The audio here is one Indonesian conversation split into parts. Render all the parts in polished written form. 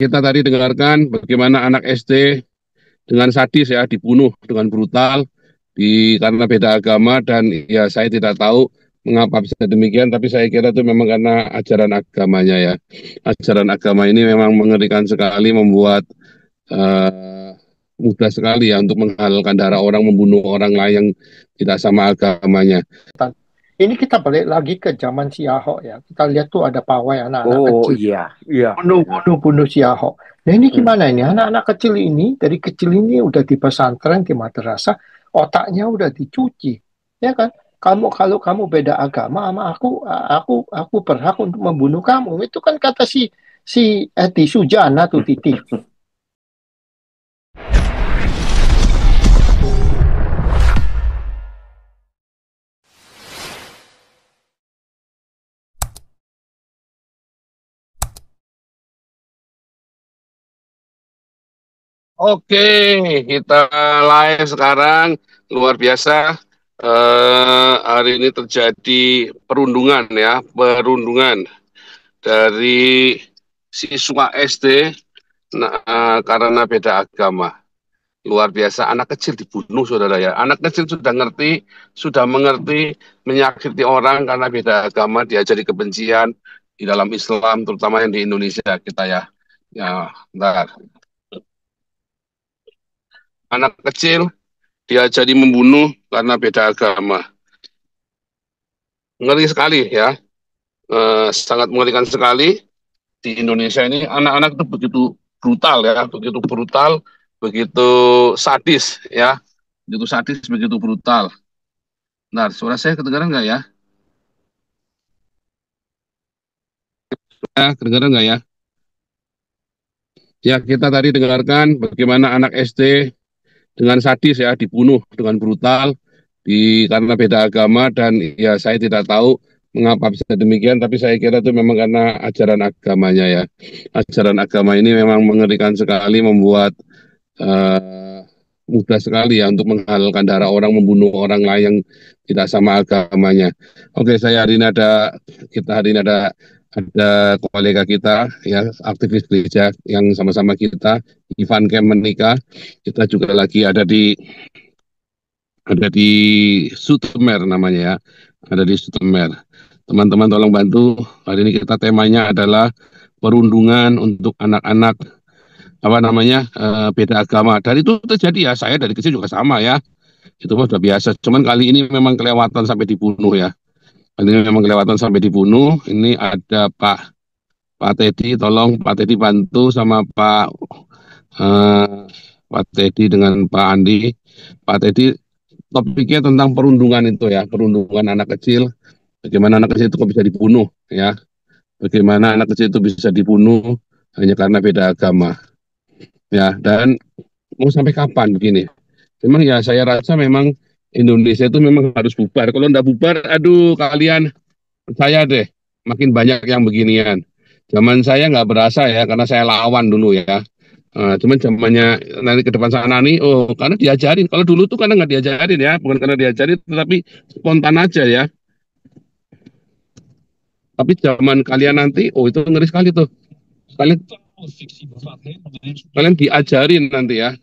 kita tadi dengarkan bagaimana anak SD dengan sadis ya dibunuh dengan brutal karena beda agama dan ya saya tidak tahu mengapa bisa demikian, tapi saya kira itu memang karena ajaran agamanya ya. Ajaran agama ini memang mengerikan sekali, membuat eh, mudah sekali ya untuk menghalalkan darah orang, membunuh orang lain yang tidak sama agamanya. Ini kita balik lagi ke zaman si Ahok ya. Kita lihat tuh ada pawai anak-anak Oh kecil. iya, iya. Bunuh si Ahok. Nah ini Hmm. gimana ini? Anak-anak kecil ini, dari kecil ini udah di pesantren, di madrasah, otaknya udah dicuci. Ya kan? Kalau kamu beda agama sama aku berhak untuk membunuh kamu. Itu kan kata si Edi Sujana tuh di TV. Oke, kita live sekarang. Luar biasa. Hari ini terjadi perundungan ya, perundungan dari siswa SD karena beda agama. Luar biasa, anak kecil dibunuh, saudara ya. Anak kecil sudah mengerti menyakiti orang karena beda agama, diajari kebencian di dalam Islam, terutama yang di Indonesia kita ya. Ya, bentar. Anak kecil diajari membunuh karena beda agama. Ngeri sekali ya, sangat mengerikan sekali. Di Indonesia ini anak-anak itu begitu brutal ya, begitu sadis ya, begitu sadis, begitu brutal. Nah, suara saya kedengaran nggak ya? Ya, kedengaran nggak ya? Ya, kita tadi dengarkan bagaimana anak SD dengan sadis ya dibunuh dengan brutal karena beda agama dan ya saya tidak tahu mengapa bisa demikian, tapi saya kira itu memang karena ajaran agamanya ya. Ajaran agama ini memang mengerikan sekali, membuat eh, mudah sekali ya untuk menghalalkan darah orang, membunuh orang lain yang tidak sama agamanya. Oke, kita hari ini ada kolega kita ya, aktivis gereja yang sama-sama kita, Ivan Kem menikah. Kita juga lagi ada di Sutemer namanya ya, ada di Sutemer. Teman-teman tolong bantu. Hari ini kita temanya adalah perundungan untuk anak-anak apa namanya beda agama. Dan itu terjadi ya. Saya dari kecil juga sama ya. Itu mah sudah biasa. Cuman kali ini memang kelewatan sampai dibunuh ya. Kali ini memang kelewatan sampai dibunuh. Ini ada Pak Teddy, tolong Pak Teddy bantu sama eh, Pak Teddy dengan Pak Andi. Pak Teddy, topiknya tentang perundungan itu ya, perundungan anak kecil. Bagaimana anak kecil itu kok bisa dibunuh ya? Bagaimana anak kecil itu bisa dibunuh hanya karena beda agama ya? Dan mau sampai kapan begini? Memang ya saya rasa memang Indonesia itu memang harus bubar. Kalau nggak bubar, aduh kalian percaya deh, makin banyak yang beginian. Zaman saya nggak berasa ya, karena saya lawan dulu ya. Cuman zamannya nanti ke depan sana nih, oh karena diajarin. Kalau dulu tuh karena nggak diajarin ya, bukan karena diajarin, tetapi spontan aja ya. Tapi zaman kalian nanti, oh itu ngeri sekali tuh. Kalian kalian diajarin nanti ya.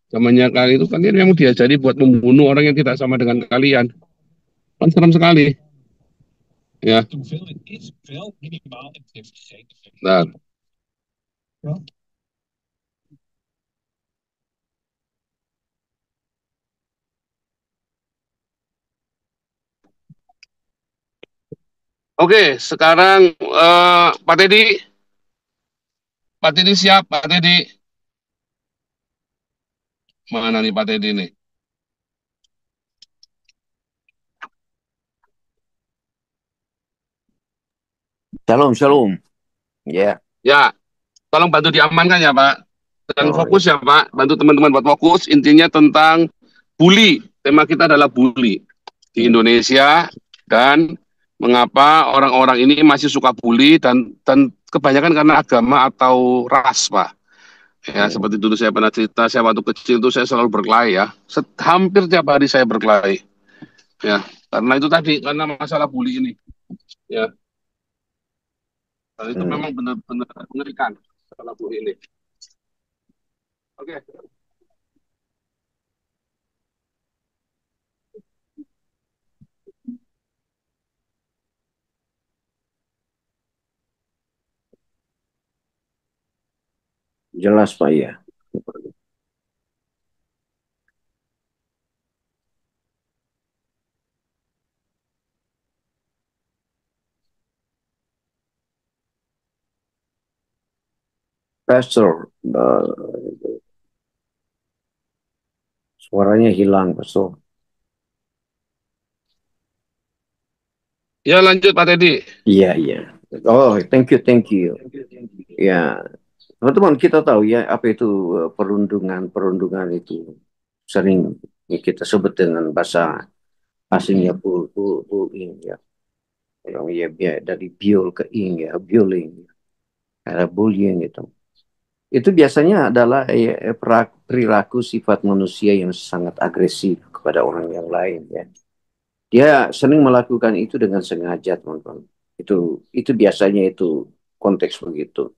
Zamannya kalian itu kalian yang mau diajari buat membunuh orang yang tidak sama dengan kalian. Kan serem sekali. Ya. Nah, oke, sekarang Pak Teddy siap, Pak Teddy. Mana nih Pak Teddy nih? Shalom, shalom. Ya, Ya, tolong bantu diamankan ya Pak. Dan oh ya. fokus ya Pak, bantu teman-teman buat fokus. Intinya tentang bully. Tema kita adalah bully di Hmm. Indonesia dan mengapa orang-orang ini masih suka bully dan kebanyakan karena agama atau ras Pak. Ya, Hmm. seperti dulu saya pernah cerita, saya waktu kecil itu saya selalu berkelahi ya. Hampir tiap hari saya berkelahi. Ya, karena itu tadi, karena masalah bully ini. Ya, dan itu Hmm. memang benar-benar mengerikan. lampu ini. Oke. Jelas Pak ya. Pastor, suaranya hilang, Pastor. Ya lanjut Pak Teddy. Iya, iya. Oh, thank you, thank you. Ya, teman-teman kita tahu ya apa itu perundungan. Perundungan itu sering kita sebut dengan bahasa aslinya bullying ya. Yang ya dari biol ke ing ya, bullying. Ada bullying itu. Itu biasanya adalah perilaku sifat manusia yang sangat agresif kepada orang yang lain ya. Dia sering melakukan itu dengan sengaja, teman-teman. Itu biasanya itu konteks begitu.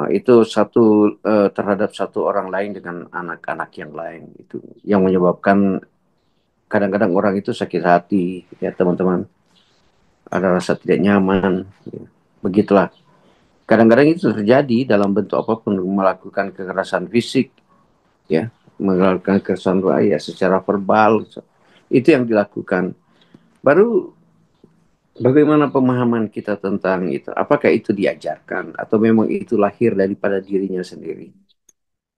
Itu terhadap satu orang lain dengan anak-anak yang lain itu yang menyebabkan kadang-kadang orang itu sakit hati ya teman-teman, ada rasa tidak nyaman ya. Begitulah kadang-kadang itu terjadi dalam bentuk apapun, melakukan kekerasan fisik ya, melakukan kekerasan ya, secara verbal itu yang dilakukan. Baru bagaimana pemahaman kita tentang itu? Apakah itu diajarkan atau memang itu lahir daripada dirinya sendiri?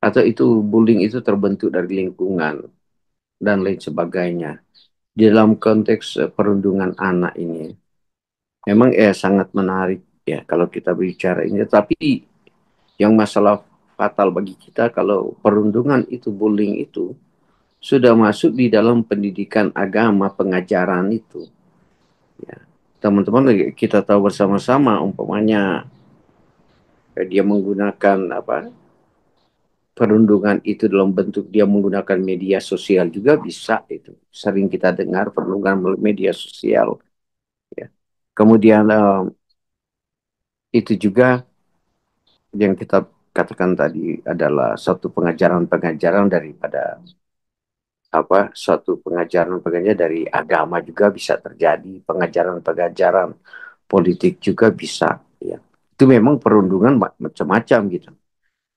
Atau itu bullying itu terbentuk dari lingkungan dan lain sebagainya. Di dalam konteks perundungan anak ini, memang sangat menarik ya kalau kita bicara ini. Tapi yang masalah fatal bagi kita kalau perundungan itu, bullying itu sudah masuk di dalam pendidikan agama, pengajaran itu. Ya. Teman-teman kita tahu bersama-sama umpamanya dia menggunakan perundungan itu dalam bentuk dia menggunakan media sosial juga bisa itu. Sering kita dengar perundungan melalui media sosial. Ya. Kemudian itu juga yang kita katakan tadi adalah satu pengajaran-pengajaran daripada suatu pengajaran-pengajaran dari agama juga bisa terjadi, pengajaran-pengajaran politik juga bisa. Ya. Itu memang perundungan macam-macam gitu.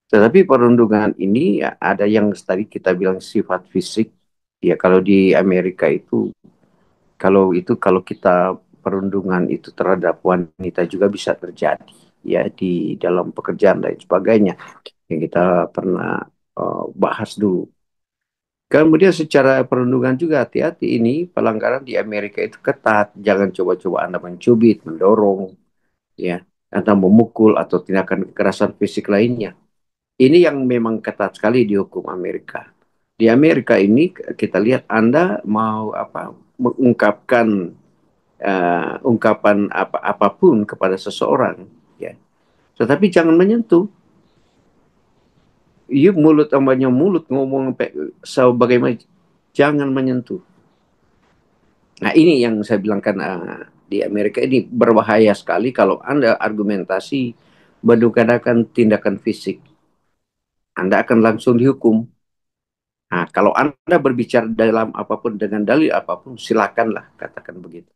Tetapi perundungan ini ya, ada yang tadi kita bilang sifat fisik. Ya kalau di Amerika itu, kalau kita perundungan itu terhadap wanita juga bisa terjadi ya di dalam pekerjaan dan sebagainya yang kita pernah bahas dulu. Kemudian secara perundungan juga hati-hati, ini pelanggaran di Amerika itu ketat. Jangan coba-coba Anda mencubit, mendorong, ya, atau memukul atau tindakan kekerasan fisik lainnya. Ini yang memang ketat sekali di hukum Amerika. Di Amerika ini kita lihat Anda mau mengungkapkan ungkapan apapun kepada seseorang, ya. Tetapi jangan menyentuh. Mulut tambahnya mulut ngomong bagaimana, jangan menyentuh. Nah ini yang saya bilangkan di Amerika ini berbahaya sekali kalau Anda argumentasi menggunakan tindakan fisik. Anda akan langsung dihukum. Nah, kalau Anda berbicara dalam apapun dengan dalil apapun, silakanlah katakan begitu.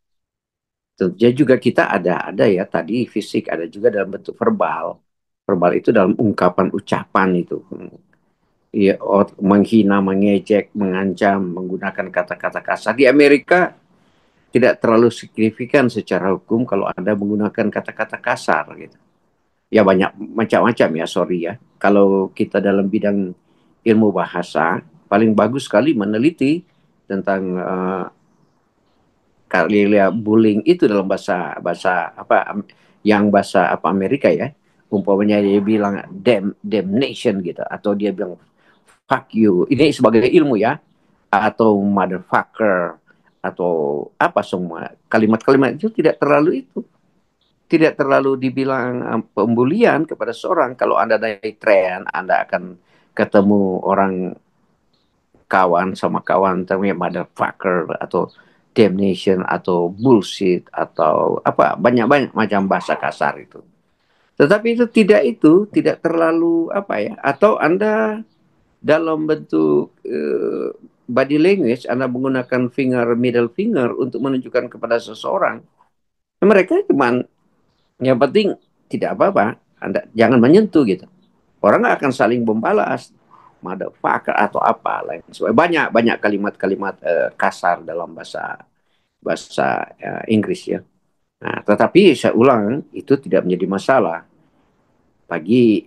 Tentunya juga kita ada ya tadi fisik, ada juga dalam bentuk verbal. Verbal itu dalam ungkapan ucapan itu. Ya, menghina, mengejek, mengancam, menggunakan kata-kata kasar. Di Amerika tidak terlalu signifikan secara hukum kalau Anda menggunakan kata-kata kasar gitu. Ya banyak macam-macam ya, sorry ya. Kalau kita dalam bidang ilmu bahasa, paling bagus sekali meneliti tentang bullying itu dalam bahasa Amerika ya. Umpamanya dia bilang damnation gitu, atau dia bilang fuck you. Ini sebagai ilmu ya, atau motherfucker, atau apa semua kalimat-kalimat itu tidak terlalu dibilang pembulian kepada seorang. Kalau Anda naik tren, Anda akan ketemu orang kawan sama kawan termnya motherfucker atau damnation atau bullshit atau banyak-banyak macam bahasa kasar itu. Tetapi itu tidak terlalu apa ya, atau Anda dalam bentuk body language Anda menggunakan middle finger untuk menunjukkan kepada seseorang, mereka cuman yang penting tidak apa-apa, Anda jangan menyentuh gitu. Orang akan saling membalas, motherfucker atau apa lain sebagainya. Banyak kalimat-kalimat kasar dalam bahasa Inggris ya. Nah, tetapi saya ulang, itu tidak menjadi masalah bagi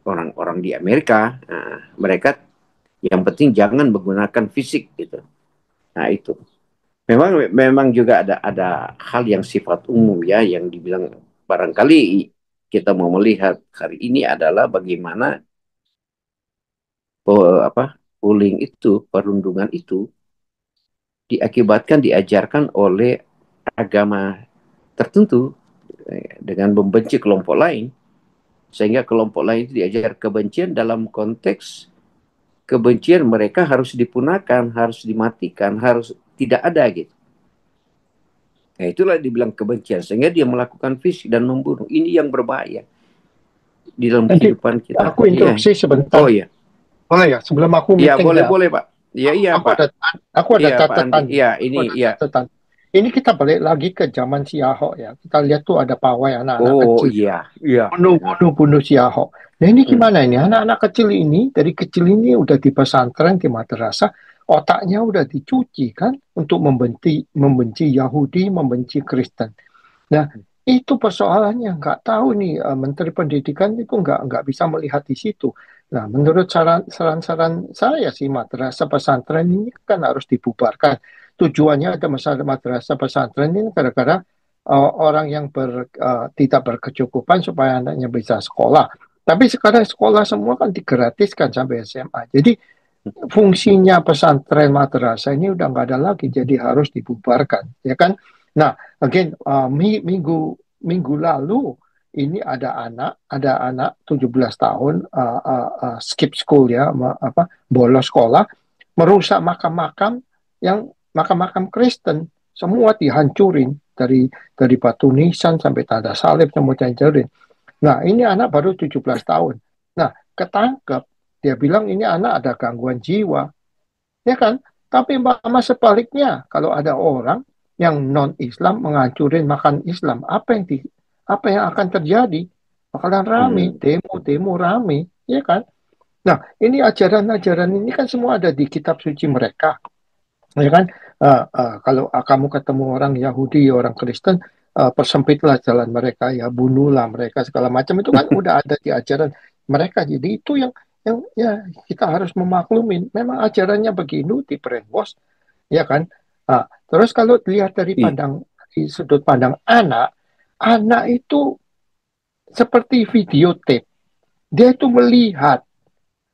orang-orang di Amerika. Nah, mereka yang penting jangan menggunakan fisik gitu. Nah, itu. Memang juga ada hal yang sifat umum ya, yang dibilang barangkali kita mau melihat hari ini adalah bagaimana bullying itu, perundungan itu diajarkan oleh agama tertentu dengan membenci kelompok lain, sehingga kelompok lain itu diajar kebencian dalam konteks kebencian mereka harus dipunahkan, harus dimatikan, harus tidak ada gitu. Nah, itulah dibilang kebencian, sehingga dia melakukan fisik dan membunuh. Ini yang berbahaya di dalam kehidupan kita. Aku interupsi sebentar. Oh iya. Boleh ya, sebelum aku ya, meeting boleh Pak. Iya Pak. Aku ada catatan. Catatan. Ini kita balik lagi ke zaman si Ahok ya. Kita lihat tuh ada pawai anak-anak kecil. Iya. Bunuh si Ahok. Nah ini gimana ini? Anak-anak kecil ini dari kecil ini udah di pesantren, di madrasah, otaknya udah dicuci kan untuk membenci Yahudi, membenci Kristen. Nah itu persoalannya, nggak tahu nih Menteri Pendidikan itu nggak bisa melihat di situ. Nah menurut saran-saran saya sih madrasah pesantren ini kan harus dibubarkan. Tujuannya ada madrasah pesantren ini gara-gara orang yang tidak berkecukupan supaya anaknya bisa sekolah. Tapi sekarang sekolah semua kan digratiskan sampai SMA. Jadi fungsinya pesantren madrasah ini udah nggak ada lagi, jadi harus dibubarkan, ya kan? Nah, again minggu lalu ini ada anak 17 tahun skip school ya, bolos sekolah, merusak makam-makam Kristen, semua dihancurin dari batu nisan sampai tanda salib semua dihancurin. Nah, ini anak baru 17 tahun. Nah, ketangkep, dia bilang ini anak ada gangguan jiwa. Ya kan? Tapi sebaliknya, kalau ada orang yang non-Islam menghancurin makan Islam, apa yang akan terjadi? Bakalan rame, demo rame, ya kan? Nah, ini ajaran-ajaran ini kan semua ada di kitab suci mereka. Ya kan? Kalau kamu ketemu orang Yahudi, orang Kristen, persempitlah jalan mereka, ya bunuhlah mereka segala macam, itu kan udah ada di ajaran mereka. Jadi itu yang ya kita harus memaklumin. Memang ajarannya begini, di brainwash, ya kan? Terus kalau dilihat dari sudut pandang anak itu seperti videotape. Dia itu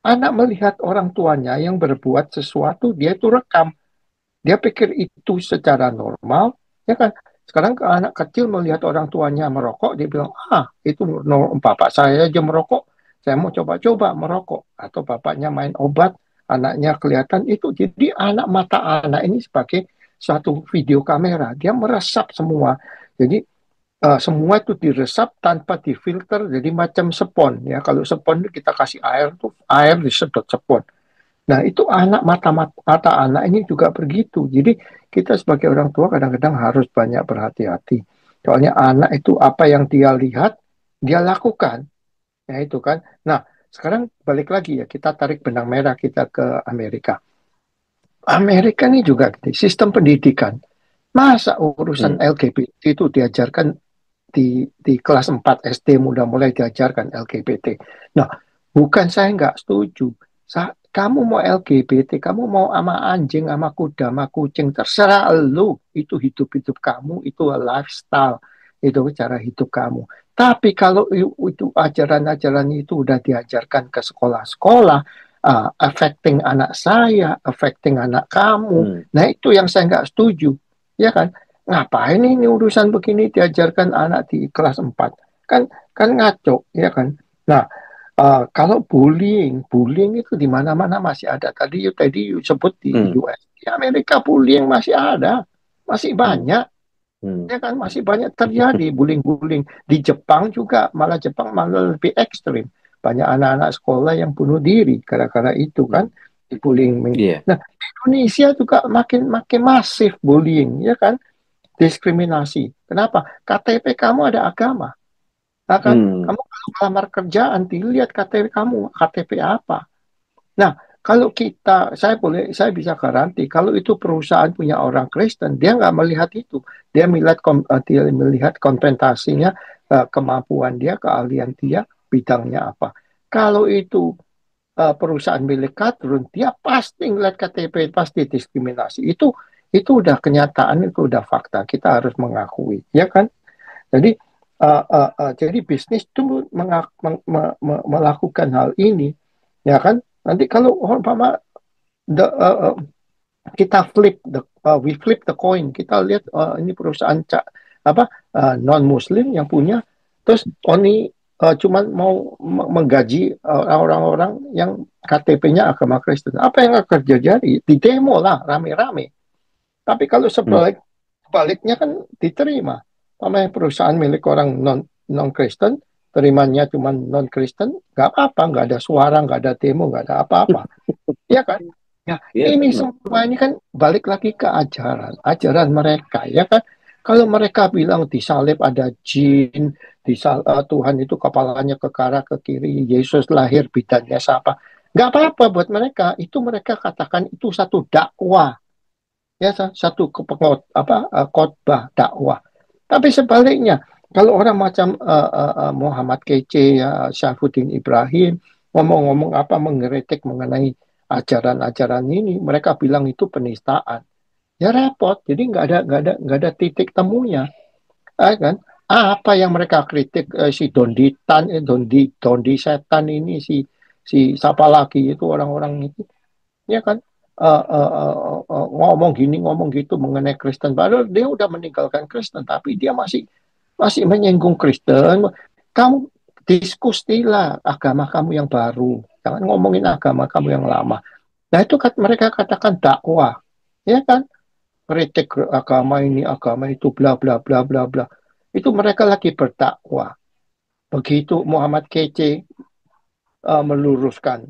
anak melihat orang tuanya yang berbuat sesuatu, dia itu rekam. Dia pikir itu secara normal, ya kan? Sekarang anak kecil melihat orang tuanya merokok, dia bilang, itu bapak saya aja merokok, saya mau coba-coba merokok. Atau bapaknya main obat, anaknya kelihatan itu. Jadi mata anak ini sebagai satu video kamera, dia meresap semua. Jadi semua itu diresap tanpa difilter, jadi macam spon. Ya, kalau spon kita kasih air, tuh air disedot spon. Nah, itu mata anak ini juga begitu. Jadi kita sebagai orang tua kadang-kadang harus banyak berhati-hati. Soalnya anak itu apa yang dia lihat, dia lakukan. Ya itu kan. Nah, sekarang balik lagi ya, kita tarik benang merah kita ke Amerika. Amerika ini juga sistem pendidikan. Masa urusan LGBT itu diajarkan di kelas 4 SD mulai diajarkan LGBT. Nah, bukan saya nggak setuju. Kamu mau LGBT, kamu mau sama anjing, sama kuda, sama kucing, terserah lu. Itu hidup kamu, itu lifestyle, itu cara hidup kamu. Tapi kalau itu ajaran-ajaran itu udah diajarkan ke sekolah-sekolah, affecting anak saya, affecting anak kamu, nah itu yang saya nggak setuju, ya kan? Ngapain ini urusan begini diajarkan anak di kelas 4? Kan ngaco, ya kan? Nah, kalau bullying itu di mana-mana masih ada. Tadi sebut di US, di Amerika bullying masih ada, masih banyak. Hmm. Ya kan masih banyak terjadi bullying-bullying. Di Jepang juga, malah Jepang malah lebih ekstrim. Banyak anak-anak sekolah yang bunuh diri gara-gara itu kan, Hmm. dibullying. Iya. Nah, di Indonesia juga makin makin masif bullying, ya kan? Diskriminasi. Kenapa? KTP kamu ada agama, ya kan? Hmm. Kamu kalau melamar kerjaan, dilihat KTP kamu, KTP apa? Nah, kalau saya bisa garanti, kalau itu perusahaan punya orang Kristen, dia nggak melihat itu. Dia melihat kompensasinya, kemampuan dia, keahlian dia, bidangnya apa. Kalau itu perusahaan milik kadrun, dia pasti ngeliat KTP, pasti diskriminasi. Itu udah kenyataan, itu udah fakta. Kita harus mengakui, ya kan? Jadi jadi bisnis itu melakukan hal ini, ya kan? Nanti kalau umpama kita we flip the coin, kita lihat ini perusahaan non Muslim yang punya, terus ini cuman mau menggaji orang-orang yang KTP-nya agama Kristen. Apa yang akan terjadi? Di demo lah, rame-rame. Tapi kalau Hmm. sebaliknya kan diterima. Sama perusahaan milik orang non Kristen, terimanya cuma non Kristen, nggak apa-apa, nggak ada suara, nggak ada demo, nggak ada apa-apa. Ya kan? Ya, Iya, ini benar. semua ini kan balik lagi ke ajaran mereka, ya kan? Kalau mereka bilang disalib ada jin, Tuhan itu kepalanya ke kanan ke kiri, Yesus lahir bidannya siapa? Nggak apa-apa buat mereka. Itu mereka katakan itu satu dakwah, ya satu khotbah dakwah. Tapi sebaliknya, kalau orang macam Muhammad Kece, ya, Syaifuddin Ibrahim ngomong-ngomong apa mengkritik mengenai ajaran-ajaran ini, mereka bilang itu penistaan. Ya repot. Jadi nggak ada titik temunya, kan? Apa yang mereka kritik, si Donditan, Dondi setan ini, si siapa lagi itu orang-orang itu, ya kan? Ngomong gini ngomong gitu mengenai Kristen, padahal dia udah meninggalkan Kristen, tapi dia masih masih menyinggung Kristen. Kamu diskusilah agama kamu yang baru, jangan ngomongin agama kamu yang lama. Nah itu mereka katakan dakwah, ya kan? Kritik agama ini, agama itu, bla bla bla bla bla. Itu mereka lagi berdakwah. Begitu Muhammad Kece meluruskan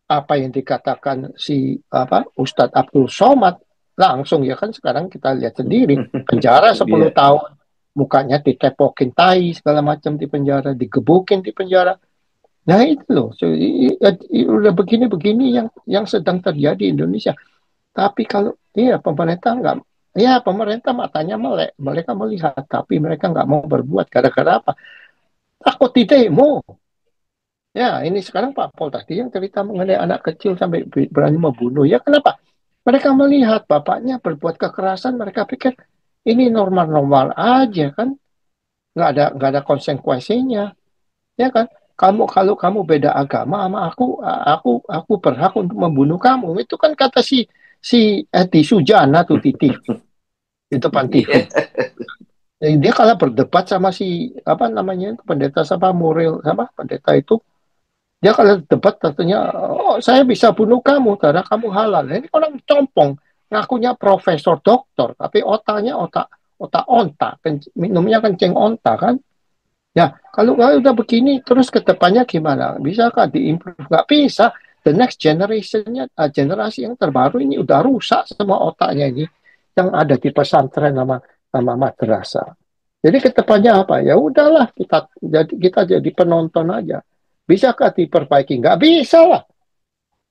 apa yang dikatakan si Ustadz Abdul Somad, langsung, ya kan, sekarang kita lihat sendiri, penjara 10 Iya. tahun, mukanya ditepokin tai segala macam di penjara, digebukin di penjara. Nah itu loh, udah begini-begini yang sedang terjadi di Indonesia. Tapi kalau pemerintah nggak, ya pemerintah matanya melek, mereka melihat, tapi mereka nggak mau berbuat. Gara-gara apa? Takut di demo. Ya, ini sekarang Pak Pol tadi yang cerita mengenai anak kecil sampai berani membunuh. Ya, kenapa? Mereka melihat bapaknya berbuat kekerasan, mereka pikir ini normal-normal aja kan, nggak ada konsekuensinya, ya kan? Kalau kamu beda agama sama aku berhak untuk membunuh kamu. Itu kan kata si Edi Sujana tuh di TV, di depan TV. Iya. Jadi dia kalah berdebat sama si apa namanya itu, pendeta sama Muril, sama pendeta itu. Dia kalau debat katanya, oh saya bisa bunuh kamu karena kamu halal. Ini orang compong, ngakunya profesor doktor, tapi otaknya otak otak onta, minumnya kencing onta kan. Ya, kalau udah begini terus ke depannya gimana? Bisakah diimprove? Nggak bisa. The next generationnya, generasi yang terbaru ini udah rusak semua otaknya ini yang ada di pesantren sama madrasah. Jadi ke depannya apa? Ya udahlah, kita jadi penonton aja. Bisakah diperbaiki? Nggak bisa lah,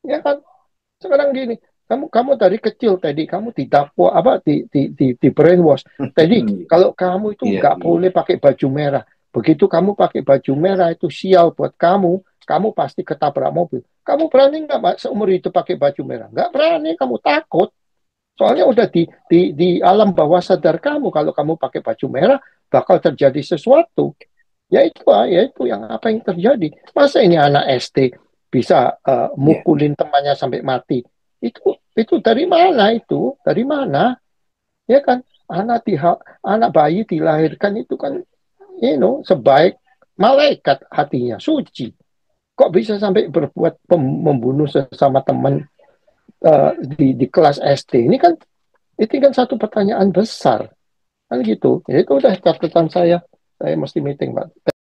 ya kan? Sekarang gini, kamu dari kecil tadi kamu didakwa apa di brainwash. Tadi kalau kamu itu Iya. nggak boleh pakai baju merah. Begitu kamu pakai baju merah itu sial buat kamu. Kamu pasti ketabrak mobil. Kamu berani nggak seumur itu pakai baju merah? Nggak berani, kamu takut. Soalnya udah di alam bawah sadar kamu kalau kamu pakai baju merah bakal terjadi sesuatu. Ya itu yang apa yang terjadi. Masa ini anak SD bisa Iya. mukulin temannya sampai mati? Itu dari mana itu? Dari mana? Ya kan? Anak bayi dilahirkan itu kan, sebaik malaikat hatinya, suci. Kok bisa sampai berbuat membunuh sesama teman di kelas SD? Ini kan satu pertanyaan besar. Kan gitu. Ya itu udah catatan saya. Saya mesti meeting, Pak.